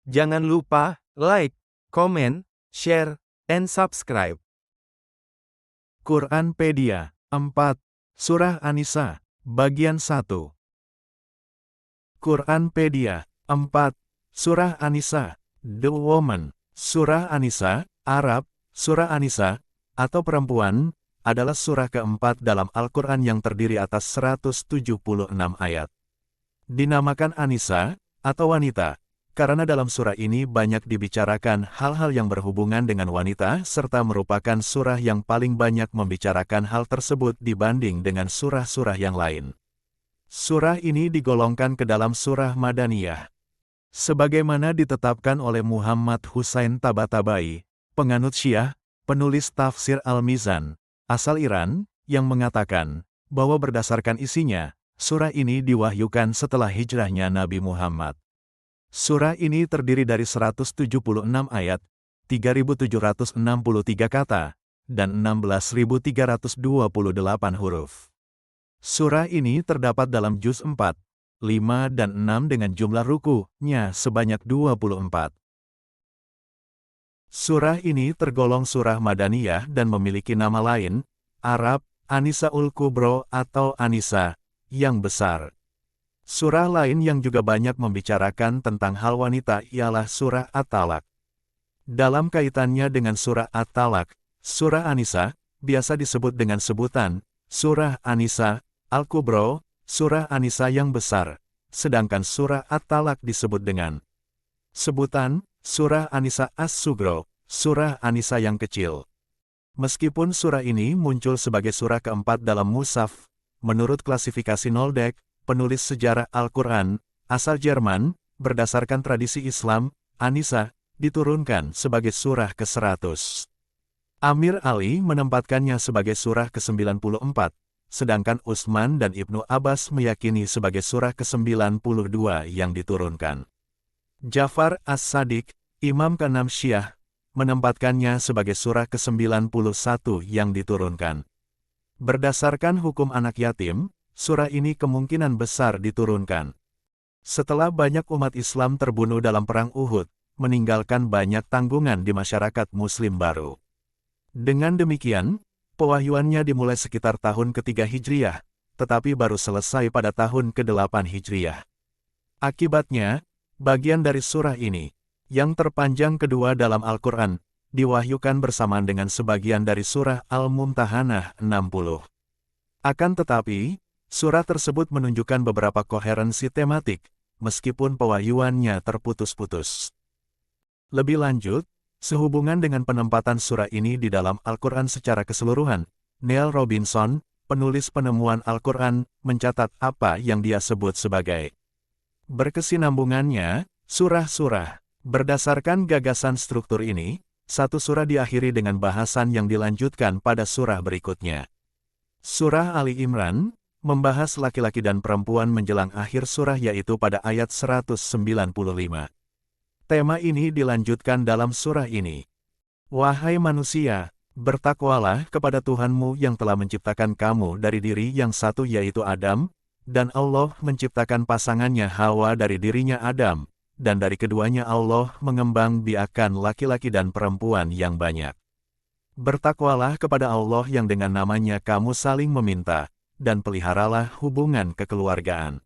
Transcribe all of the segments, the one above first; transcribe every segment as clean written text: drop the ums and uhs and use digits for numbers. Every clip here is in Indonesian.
Jangan lupa like, comment, share, and subscribe. Quranpedia 4. Surah An-Nisa, Bagian 1. Quranpedia 4. Surah An-Nisa, The Woman. Surah An-Nisa, Arab, Surah An-Nisa, atau perempuan, adalah surah keempat dalam Al-Quran yang terdiri atas 176 ayat. Dinamakan An-Nisa, atau wanita, karena dalam surah ini banyak dibicarakan hal-hal yang berhubungan dengan wanita serta merupakan surah yang paling banyak membicarakan hal tersebut dibanding dengan surah-surah yang lain. Surah ini digolongkan ke dalam surah Madaniyah. Sebagaimana ditetapkan oleh Muhammad Husain Tabatabai, penganut Syiah, penulis tafsir Al-Mizan, asal Iran, yang mengatakan bahwa berdasarkan isinya, surah ini diwahyukan setelah hijrahnya Nabi Muhammad. Surah ini terdiri dari 176 ayat, 3.763 kata, dan 16.328 huruf. Surah ini terdapat dalam juz 4, 5 dan 6 dengan jumlah ruku-nya sebanyak 24. Surah ini tergolong surah Madaniyah dan memiliki nama lain, Arab, An-Nisa'ul Kubro atau An-Nisa, yang besar. Surah lain yang juga banyak membicarakan tentang hal wanita ialah surah At-Talaq. Dalam kaitannya dengan surah At-Talaq, surah An-Nisa biasa disebut dengan sebutan surah An-Nisa Al-Kubro, surah An-Nisa yang besar, sedangkan surah At-Talaq disebut dengan sebutan surah An-Nisa As-Sugro, surah An-Nisa yang kecil. Meskipun surah ini muncul sebagai surah keempat dalam Mushaf, menurut klasifikasi Noldek, penulis sejarah Al-Quran, asal Jerman, berdasarkan tradisi Islam, An-Nisa diturunkan sebagai surah ke-100. Amir Ali menempatkannya sebagai surah ke-94, sedangkan Utsman dan Ibnu Abbas meyakini sebagai surah ke-92 yang diturunkan. Ja'far As-Sadiq, Imam ke-6 Syiah, menempatkannya sebagai surah ke-91 yang diturunkan. Berdasarkan hukum anak yatim, surah ini kemungkinan besar diturunkan setelah banyak umat Islam terbunuh dalam Perang Uhud, meninggalkan banyak tanggungan di masyarakat Muslim baru. Dengan demikian, pewahyuannya dimulai sekitar tahun ke-3 Hijriah, tetapi baru selesai pada tahun ke-8 Hijriah. Akibatnya, bagian dari surah ini, yang terpanjang kedua dalam Al-Quran, diwahyukan bersamaan dengan sebagian dari surah Al-Mumtahanah 60. Akan tetapi, surah tersebut menunjukkan beberapa koherensi tematik, meskipun pewahyuannya terputus-putus. Lebih lanjut, sehubungan dengan penempatan surah ini di dalam Al-Quran secara keseluruhan, Neil Robinson, penulis penemuan Al-Quran, mencatat apa yang dia sebut sebagai berkesinambungannya, surah-surah. Berdasarkan gagasan struktur ini, satu surah diakhiri dengan bahasan yang dilanjutkan pada surah berikutnya. Surah Ali Imran membahas laki-laki dan perempuan menjelang akhir surah yaitu pada ayat 195. Tema ini dilanjutkan dalam surah ini. Wahai manusia, bertakwalah kepada Tuhanmu yang telah menciptakan kamu dari diri yang satu yaitu Adam, dan Allah menciptakan pasangannya Hawa dari dirinya Adam, dan dari keduanya Allah mengembang biakan laki-laki dan perempuan yang banyak. Bertakwalah kepada Allah yang dengan namanya kamu saling meminta, dan peliharalah hubungan kekeluargaan.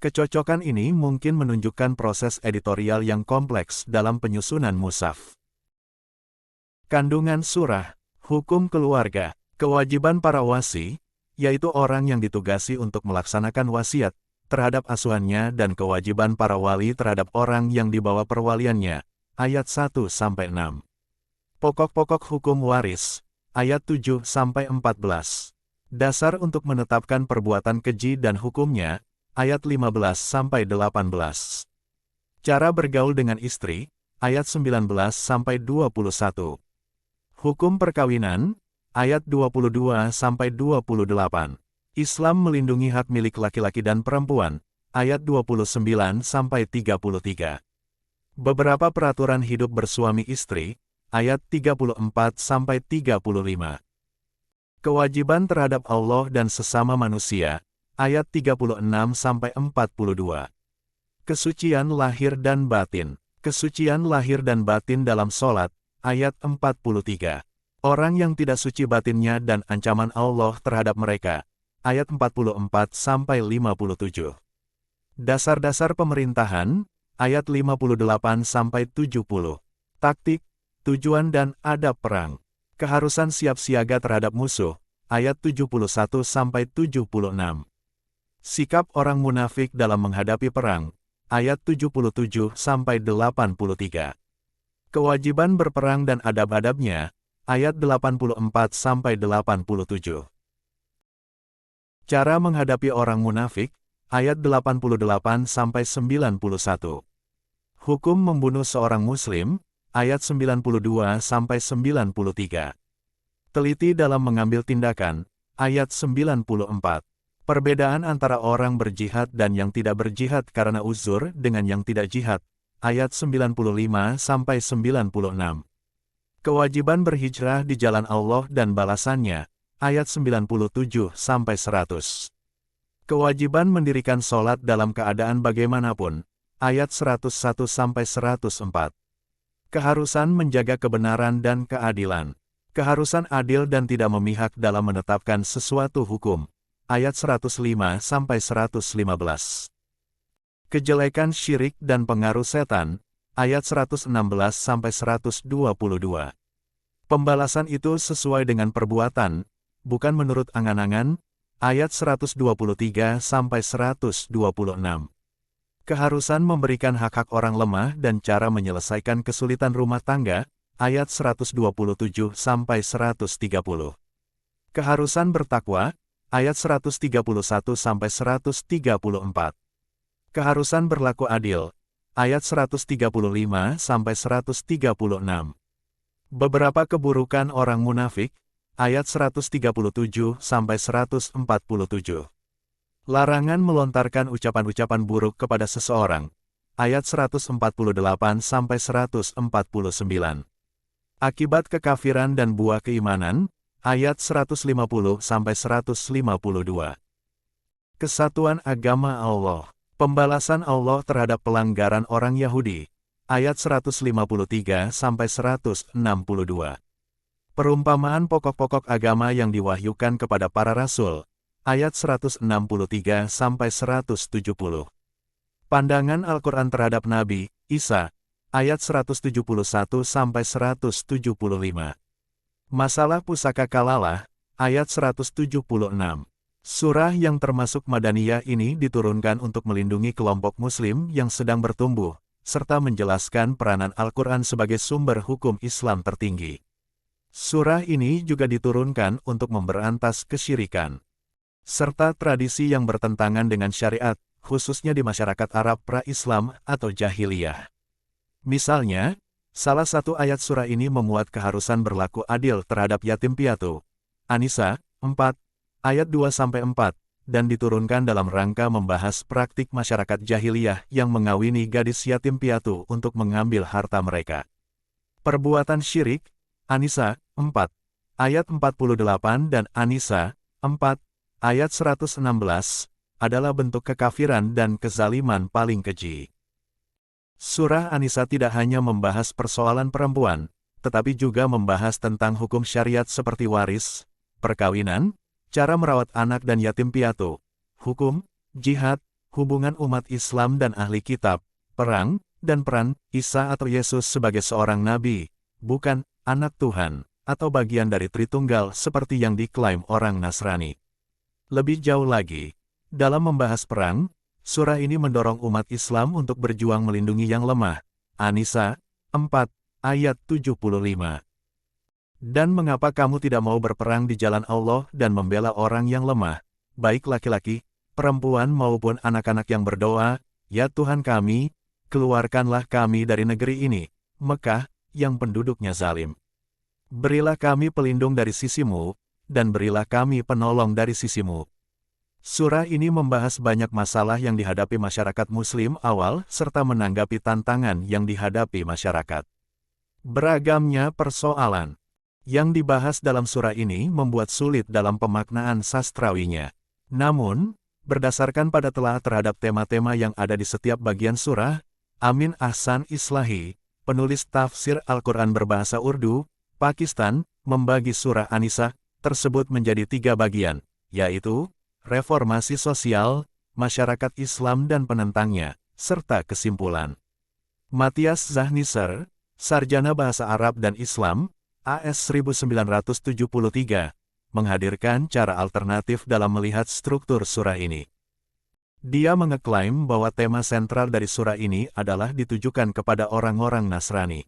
Kecocokan ini mungkin menunjukkan proses editorial yang kompleks dalam penyusunan mushaf. Kandungan surah, hukum keluarga, kewajiban para wasi, yaitu orang yang ditugasi untuk melaksanakan wasiat terhadap asuhannya dan kewajiban para wali terhadap orang yang di bawah perwaliannya, ayat 1-6. Pokok-pokok hukum waris, ayat 7-14. Dasar untuk menetapkan perbuatan keji dan hukumnya, ayat 15-18. Cara bergaul dengan istri, ayat 19-21. Hukum perkawinan, ayat 22-28. Islam melindungi hak milik laki-laki dan perempuan, ayat 29-33. Beberapa peraturan hidup bersuami istri, ayat 34-35. Kewajiban terhadap Allah dan sesama manusia, ayat 36-42. Kesucian lahir dan batin, Kesucian lahir dan batin dalam sholat, ayat 43. Orang yang tidak suci batinnya dan ancaman Allah terhadap mereka, ayat 44-57. Dasar-dasar pemerintahan, ayat 58-70. Taktik, tujuan dan adab perang. Keharusan siap siaga terhadap musuh, ayat 71-76. Sikap orang munafik dalam menghadapi perang, ayat 77-83. Kewajiban berperang dan adab-adabnya, ayat 84-87. Cara menghadapi orang munafik, ayat 88-91. Hukum membunuh seorang muslim, ayat 92-93. Teliti dalam mengambil tindakan, ayat 94. Perbedaan antara orang berjihad dan yang tidak berjihad karena uzur dengan yang tidak jihad, ayat 95-96. Kewajiban berhijrah di jalan Allah dan balasannya, ayat 97-100. Kewajiban mendirikan sholat dalam keadaan bagaimanapun, ayat 101-104. Keharusan menjaga kebenaran dan keadilan. Keharusan adil dan tidak memihak dalam menetapkan sesuatu hukum, ayat 105-115. Kejelekan syirik dan pengaruh setan, ayat 116-122. Pembalasan itu sesuai dengan perbuatan, bukan menurut angan-angan, ayat 123-126. Keharusan memberikan hak-hak orang lemah dan cara menyelesaikan kesulitan rumah tangga, ayat 127-130. Keharusan bertakwa, ayat 131-134. Keharusan berlaku adil, ayat 135-136. Beberapa keburukan orang munafik, ayat 137-147. Larangan melontarkan ucapan-ucapan buruk kepada seseorang, ayat 148-149. Akibat kekafiran dan buah keimanan, ayat 150-152. Kesatuan agama Allah. Pembalasan Allah terhadap pelanggaran orang Yahudi, ayat 153-162. Perumpamaan pokok-pokok agama yang diwahyukan kepada para rasul, ayat 163-170. Pandangan Al-Quran terhadap Nabi Isa, ayat 171-175. Masalah pusaka kalalah, ayat 176. Surah yang termasuk Madaniyah ini diturunkan untuk melindungi kelompok muslim yang sedang bertumbuh, serta menjelaskan peranan Al-Quran sebagai sumber hukum Islam tertinggi. Surah ini juga diturunkan untuk memberantas kesyirikan, serta tradisi yang bertentangan dengan syariat, khususnya di masyarakat Arab pra-Islam atau jahiliyah. Misalnya, salah satu ayat surah ini memuat keharusan berlaku adil terhadap yatim piatu. An-Nisa 4, ayat 2-4, dan diturunkan dalam rangka membahas praktik masyarakat jahiliyah yang mengawini gadis yatim piatu untuk mengambil harta mereka. Perbuatan syirik, An-Nisa 4, ayat 48 dan An-Nisa 4, ayat 116, adalah bentuk kekafiran dan kezaliman paling keji. Surah An-Nisa tidak hanya membahas persoalan perempuan, tetapi juga membahas tentang hukum syariat seperti waris, perkawinan, cara merawat anak dan yatim piatu, hukum, jihad, hubungan umat Islam dan ahli kitab, perang, dan peran Isa atau Yesus sebagai seorang nabi, bukan anak Tuhan, atau bagian dari Tritunggal seperti yang diklaim orang Nasrani. Lebih jauh lagi, dalam membahas perang, surah ini mendorong umat Islam untuk berjuang melindungi yang lemah. An-Nisa 4, ayat 75. Dan mengapa kamu tidak mau berperang di jalan Allah dan membela orang yang lemah, baik laki-laki, perempuan maupun anak-anak yang berdoa, "Ya Tuhan kami, keluarkanlah kami dari negeri ini, Mekah, yang penduduknya zalim. Berilah kami pelindung dari sisimu, dan berilah kami penolong dari sisimu." Surah ini membahas banyak masalah yang dihadapi masyarakat Muslim awal serta menanggapi tantangan yang dihadapi masyarakat. Beragamnya persoalan yang dibahas dalam surah ini membuat sulit dalam pemaknaan sastrawinya. Namun, berdasarkan pada telah terhadap tema-tema yang ada di setiap bagian surah, Amin Ahsan Islahi, penulis tafsir Al-Quran berbahasa Urdu, Pakistan, membagi surah An-Nisa tersebut menjadi 3 bagian, yaitu reformasi sosial, masyarakat Islam dan penentangnya, serta kesimpulan. Matthias Zahnisser, sarjana bahasa Arab dan Islam, AS 1973, menghadirkan cara alternatif dalam melihat struktur surah ini. Dia mengeklaim bahwa tema sentral dari surah ini adalah ditujukan kepada orang-orang Nasrani.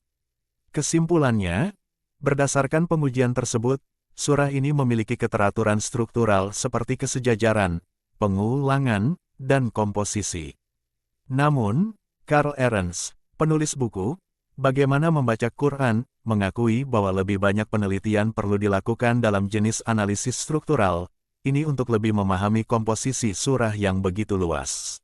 Kesimpulannya, berdasarkan pengujian tersebut, surah ini memiliki keteraturan struktural seperti kesejajaran, pengulangan, dan komposisi. Namun, Karl Ernst, penulis buku Bagaimana Membaca Quran, mengakui bahwa lebih banyak penelitian perlu dilakukan dalam jenis analisis struktural, ini untuk lebih memahami komposisi surah yang begitu luas.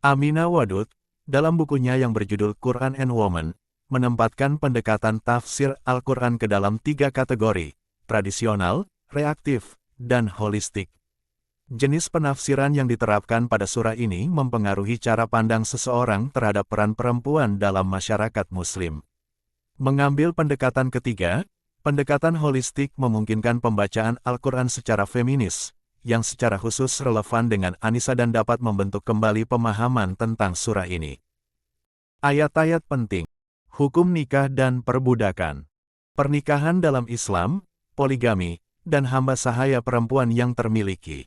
Amina Wadud, dalam bukunya yang berjudul Quran and Women, menempatkan pendekatan tafsir Al-Quran ke dalam 3 kategori, tradisional, reaktif, dan holistik. Jenis penafsiran yang diterapkan pada surah ini mempengaruhi cara pandang seseorang terhadap peran perempuan dalam masyarakat Muslim. Mengambil pendekatan ketiga, pendekatan holistik memungkinkan pembacaan Al-Quran secara feminis, yang secara khusus relevan dengan An-Nisa dan dapat membentuk kembali pemahaman tentang surah ini. Ayat-ayat penting. Hukum nikah dan perbudakan. Pernikahan dalam Islam, poligami, dan hamba sahaya perempuan yang termiliki.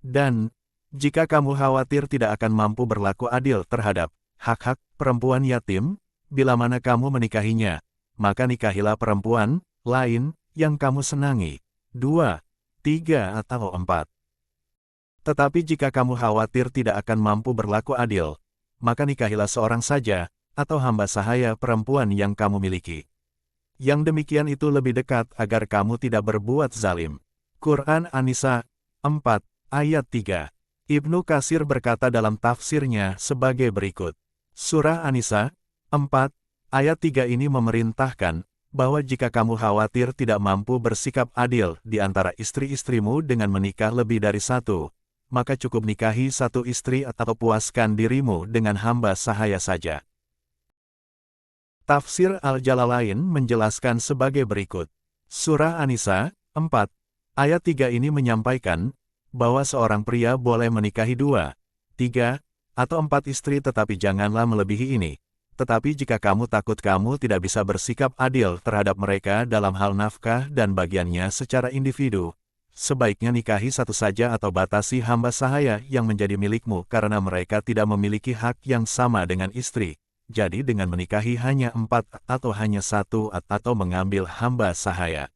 Dan, jika kamu khawatir tidak akan mampu berlaku adil terhadap hak-hak perempuan yatim, bila mana kamu menikahinya, maka nikahilah perempuan lain yang kamu senangi. 2, 3 atau 4. Tetapi jika kamu khawatir tidak akan mampu berlaku adil, maka nikahilah seorang saja, atau hamba sahaya perempuan yang kamu miliki. Yang demikian itu lebih dekat agar kamu tidak berbuat zalim. Quran An-Nisa 4, ayat 3. Ibnu Katsir berkata dalam tafsirnya sebagai berikut. Surah An-Nisa 4, ayat 3 ini memerintahkan bahwa jika kamu khawatir tidak mampu bersikap adil di antara istri-istrimu dengan menikah lebih dari 1, maka cukup nikahi 1 istri atau puaskan dirimu dengan hamba sahaya saja. Tafsir Al-Jalalain menjelaskan sebagai berikut. Surah An-Nisa 4, ayat 3 ini menyampaikan bahwa seorang pria boleh menikahi 2, 3, atau 4 istri tetapi janganlah melebihi ini. Tetapi jika kamu takut kamu tidak bisa bersikap adil terhadap mereka dalam hal nafkah dan bagiannya secara individu, sebaiknya nikahi 1 saja atau batasi hamba sahaya yang menjadi milikmu karena mereka tidak memiliki hak yang sama dengan istri. Jadi dengan menikahi hanya 4 atau hanya 1 atau mengambil hamba sahaya,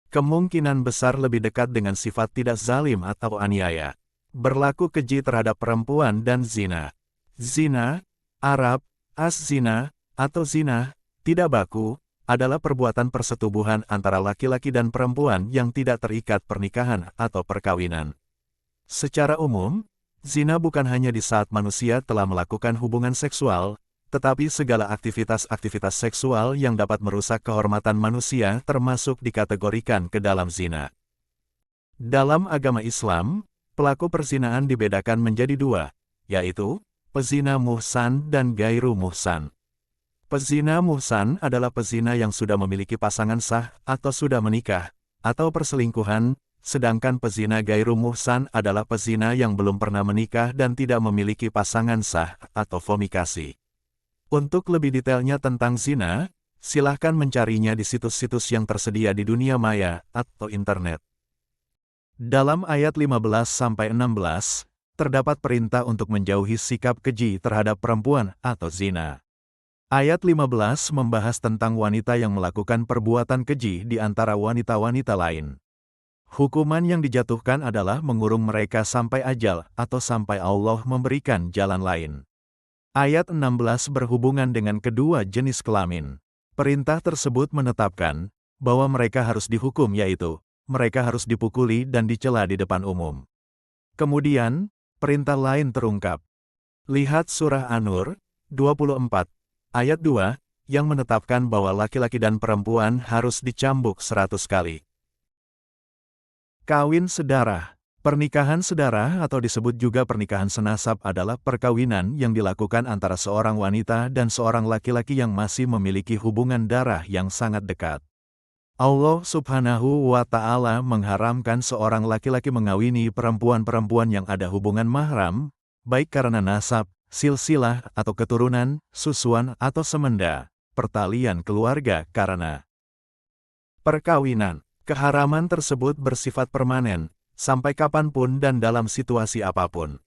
kemungkinan besar lebih dekat dengan sifat tidak zalim atau aniaya. Berlaku keji terhadap perempuan dan zina. Zina, Arab, az-zina, atau zina, tidak baku, adalah perbuatan persetubuhan antara laki-laki dan perempuan yang tidak terikat pernikahan atau perkawinan. Secara umum, zina bukan hanya di saat manusia telah melakukan hubungan seksual, tetapi segala aktivitas-aktivitas seksual yang dapat merusak kehormatan manusia termasuk dikategorikan ke dalam zina. Dalam agama Islam, pelaku perzinaan dibedakan menjadi 2, yaitu pezina muhsan dan gairu muhsan. Pezina muhsan adalah pezina yang sudah memiliki pasangan sah atau sudah menikah, atau perselingkuhan, sedangkan pezina gairu muhsan adalah pezina yang belum pernah menikah dan tidak memiliki pasangan sah atau fornikasi. Untuk lebih detailnya tentang zina, silahkan mencarinya di situs-situs yang tersedia di dunia maya atau internet. Dalam ayat 15-16, terdapat perintah untuk menjauhi sikap keji terhadap perempuan atau zina. Ayat 15 membahas tentang wanita yang melakukan perbuatan keji di antara wanita-wanita lain. Hukuman yang dijatuhkan adalah mengurung mereka sampai ajal atau sampai Allah memberikan jalan lain. Ayat 16 berhubungan dengan kedua jenis kelamin. Perintah tersebut menetapkan bahwa mereka harus dihukum, yaitu mereka harus dipukuli dan dicela di depan umum. Kemudian, perintah lain terungkap. Lihat surah An-Nur 24, ayat 2, yang menetapkan bahwa laki-laki dan perempuan harus dicambuk 100 kali. Kawin sedarah. Pernikahan sedara atau disebut juga pernikahan senasab adalah perkawinan yang dilakukan antara seorang wanita dan seorang laki-laki yang masih memiliki hubungan darah yang sangat dekat. Allah Subhanahu wa Ta'ala mengharamkan seorang laki-laki mengawini perempuan-perempuan yang ada hubungan mahram, baik karena nasab, silsilah atau keturunan, susuan atau semenda, pertalian keluarga karena perkawinan. Keharaman tersebut bersifat permanen, sampai kapanpun dan dalam situasi apapun.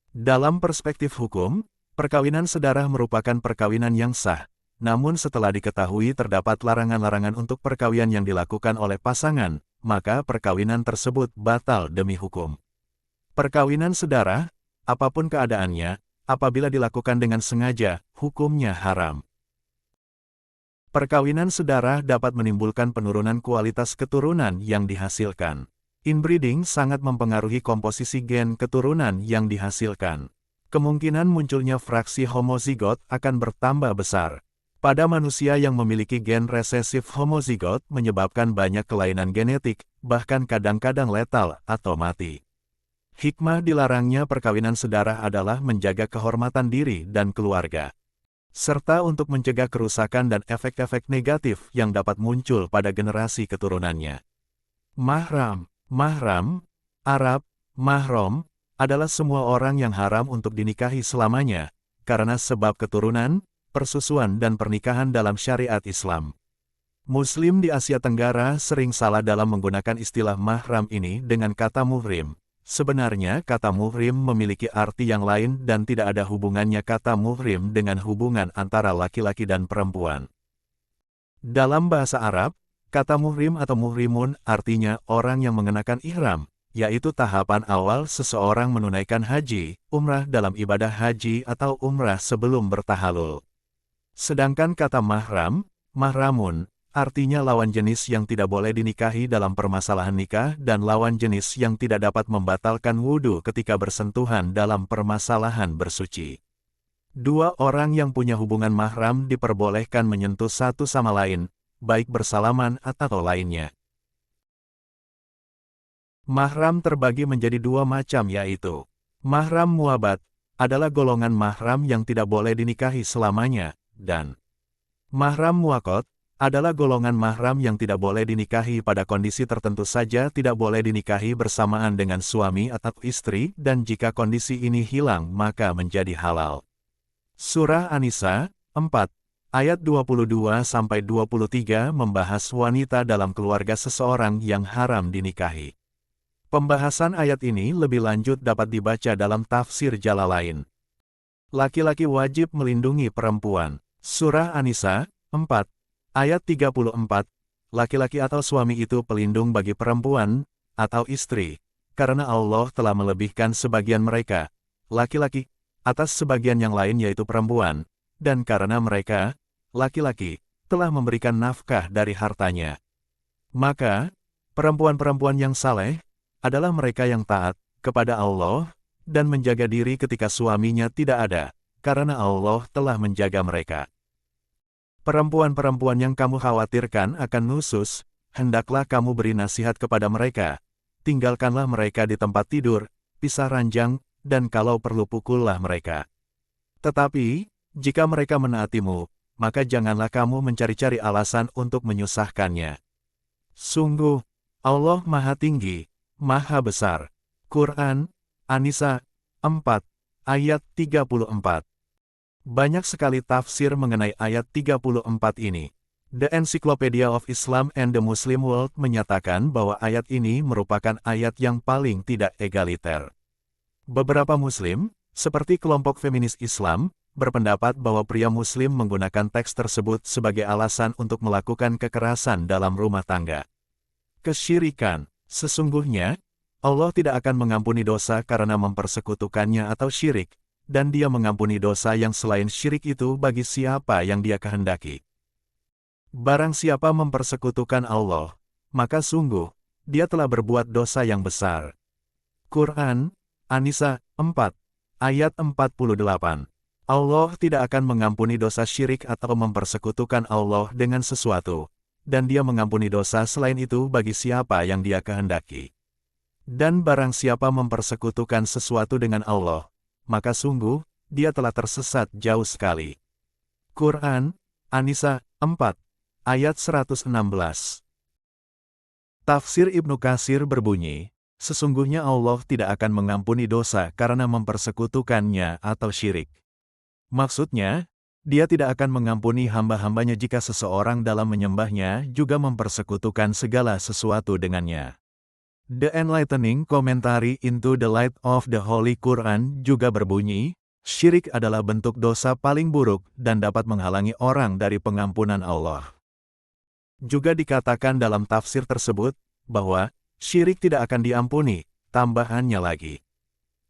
Dalam perspektif hukum, perkawinan sedara merupakan perkawinan yang sah, namun setelah diketahui terdapat larangan-larangan untuk perkawinan yang dilakukan oleh pasangan, maka perkawinan tersebut batal demi hukum. Perkawinan sedara, apapun keadaannya, apabila dilakukan dengan sengaja, hukumnya haram. Perkawinan sedara dapat menimbulkan penurunan kualitas keturunan yang dihasilkan. Inbreeding sangat mempengaruhi komposisi gen keturunan yang dihasilkan. Kemungkinan munculnya fraksi homozigot akan bertambah besar. Pada manusia yang memiliki gen resesif homozigot menyebabkan banyak kelainan genetik, bahkan kadang-kadang letal atau mati. Hikmah dilarangnya perkawinan sedara adalah menjaga kehormatan diri dan keluarga, serta untuk mencegah kerusakan dan efek-efek negatif yang dapat muncul pada generasi keturunannya. Mahram, Arab, mahram, adalah semua orang yang haram untuk dinikahi selamanya, karena sebab keturunan, persusuan dan pernikahan dalam syariat Islam. Muslim di Asia Tenggara sering salah dalam menggunakan istilah mahram ini dengan kata muhrim. Sebenarnya kata muhrim memiliki arti yang lain dan tidak ada hubungannya kata muhrim dengan hubungan antara laki-laki dan perempuan. Dalam bahasa Arab, kata muhrim atau muhrimun artinya orang yang mengenakan ihram, yaitu tahapan awal seseorang menunaikan haji, umrah dalam ibadah haji atau umrah sebelum bertahalul. Sedangkan kata mahram, mahramun, artinya lawan jenis yang tidak boleh dinikahi dalam permasalahan nikah dan lawan jenis yang tidak dapat membatalkan wudhu ketika bersentuhan dalam permasalahan bersuci. Dua orang yang punya hubungan mahram diperbolehkan menyentuh satu sama lain, baik bersalaman atau lainnya. Mahram terbagi menjadi dua macam yaitu, mahram muabat, adalah golongan mahram yang tidak boleh dinikahi selamanya, dan mahram muakot, adalah golongan mahram yang tidak boleh dinikahi pada kondisi tertentu saja, tidak boleh dinikahi bersamaan dengan suami atau istri, dan jika kondisi ini hilang maka menjadi halal. Surah An-Nisa 4, ayat 22-23 membahas wanita dalam keluarga seseorang yang haram dinikahi. Pembahasan ayat ini lebih lanjut dapat dibaca dalam tafsir Jalalain. Laki-laki wajib melindungi perempuan. Surah An-Nisa 4, ayat 34, laki-laki atau suami itu pelindung bagi perempuan, atau istri, karena Allah telah melebihkan sebagian mereka, laki-laki, atas sebagian yang lain yaitu perempuan, dan karena mereka, laki-laki, telah memberikan nafkah dari hartanya. Maka, perempuan-perempuan yang saleh, adalah mereka yang taat kepada Allah, dan menjaga diri ketika suaminya tidak ada, karena Allah telah menjaga mereka. Perempuan-perempuan yang kamu khawatirkan akan nusus, hendaklah kamu beri nasihat kepada mereka. Tinggalkanlah mereka di tempat tidur, pisah ranjang, dan kalau perlu pukullah mereka. Tetapi, jika mereka menaatimu, maka janganlah kamu mencari-cari alasan untuk menyusahkannya. Sungguh, Allah Maha Tinggi, Maha Besar. Quran, An-Nisa 4, ayat 34. Banyak sekali tafsir mengenai ayat 34 ini. The Encyclopedia of Islam and the Muslim World menyatakan bahwa ayat ini merupakan ayat yang paling tidak egaliter. Beberapa Muslim, seperti kelompok feminis Islam, berpendapat bahwa pria Muslim menggunakan teks tersebut sebagai alasan untuk melakukan kekerasan dalam rumah tangga. Kesyirikan, sesungguhnya, Allah tidak akan mengampuni dosa karena mempersekutukannya atau syirik, dan Dia mengampuni dosa yang selain syirik itu bagi siapa yang Dia kehendaki. Barang siapa mempersekutukan Allah, maka sungguh, dia telah berbuat dosa yang besar. Quran, An-Nisa 4, ayat 48. Allah tidak akan mengampuni dosa syirik atau mempersekutukan Allah dengan sesuatu, dan Dia mengampuni dosa selain itu bagi siapa yang Dia kehendaki. Dan barang siapa mempersekutukan sesuatu dengan Allah, maka sungguh, dia telah tersesat jauh sekali. Quran, An-Nisa 4, ayat 116. Tafsir Ibnu Katsir berbunyi, sesungguhnya Allah tidak akan mengampuni dosa karena mempersekutukannya atau syirik. Maksudnya, Dia tidak akan mengampuni hamba-hambanya jika seseorang dalam menyembahnya juga mempersekutukan segala sesuatu dengannya. The Enlightening Commentary into the Light of the Holy Quran juga berbunyi, syirik adalah bentuk dosa paling buruk dan dapat menghalangi orang dari pengampunan Allah. Juga dikatakan dalam tafsir tersebut, bahwa syirik tidak akan diampuni, tambahannya lagi.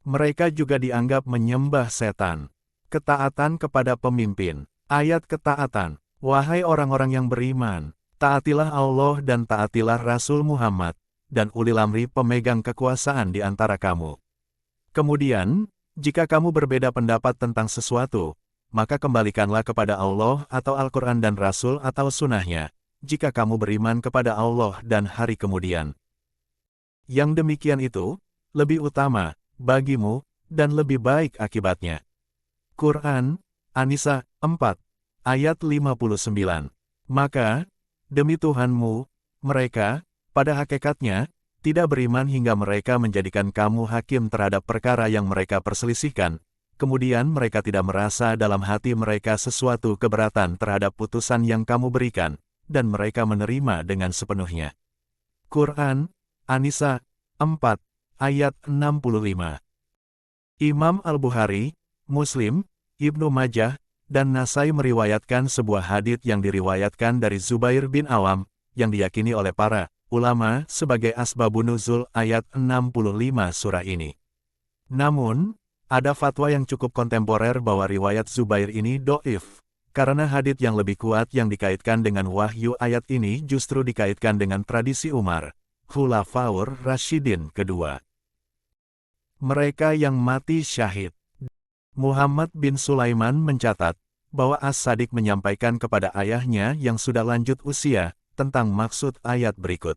Mereka juga dianggap menyembah setan. Ketaatan kepada pemimpin. Ayat ketaatan. Wahai orang-orang yang beriman, taatilah Allah dan taatilah Rasul Muhammad, dan ulil amri pemegang kekuasaan di antara kamu. Kemudian, jika kamu berbeda pendapat tentang sesuatu, maka kembalikanlah kepada Allah atau Al-Quran dan Rasul atau Sunnahnya, jika kamu beriman kepada Allah dan hari kemudian. Yang demikian itu, lebih utama, bagimu, dan lebih baik akibatnya. Quran, An-Nisa 4, ayat 59. Maka, demi Tuhanmu, mereka, pada hakikatnya, tidak beriman hingga mereka menjadikan kamu hakim terhadap perkara yang mereka perselisihkan, kemudian mereka tidak merasa dalam hati mereka sesuatu keberatan terhadap putusan yang kamu berikan, dan mereka menerima dengan sepenuhnya. Quran, An-Nisa 4, ayat 65. Imam Al-Bukhari, Muslim, Ibnu Majah, dan Nasai meriwayatkan sebuah hadits yang diriwayatkan dari Zubair bin Awam, yang diyakini oleh para ulama sebagai asbabun nuzul ayat 65 surah ini. Namun, ada fatwa yang cukup kontemporer bahwa riwayat Zubair ini do'if, karena hadits yang lebih kuat yang dikaitkan dengan wahyu ayat ini justru dikaitkan dengan tradisi Umar, Khulafaur Rasyidin kedua. Mereka yang mati syahid. Muhammad bin Sulaiman mencatat, bahwa As-Sadiq menyampaikan kepada ayahnya yang sudah lanjut usia, tentang maksud ayat berikut.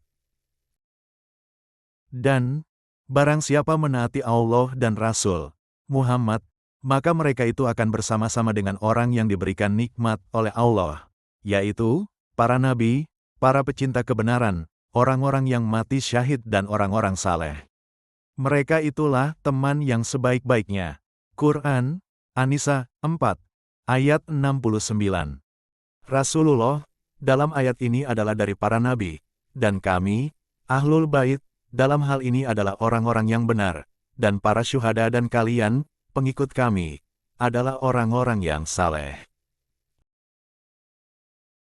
Dan, barang siapa menaati Allah dan Rasul Muhammad, maka mereka itu akan bersama-sama dengan orang yang diberikan nikmat oleh Allah, yaitu, para nabi, para pecinta kebenaran, orang-orang yang mati syahid dan orang-orang saleh. Mereka itulah teman yang sebaik-baiknya. Quran, An-Nisa 4, ayat 69. Rasulullah, dalam ayat ini adalah dari para nabi, dan kami, Ahlul Bait, dalam hal ini adalah orang-orang yang benar, dan para syuhada dan kalian, pengikut kami, adalah orang-orang yang saleh.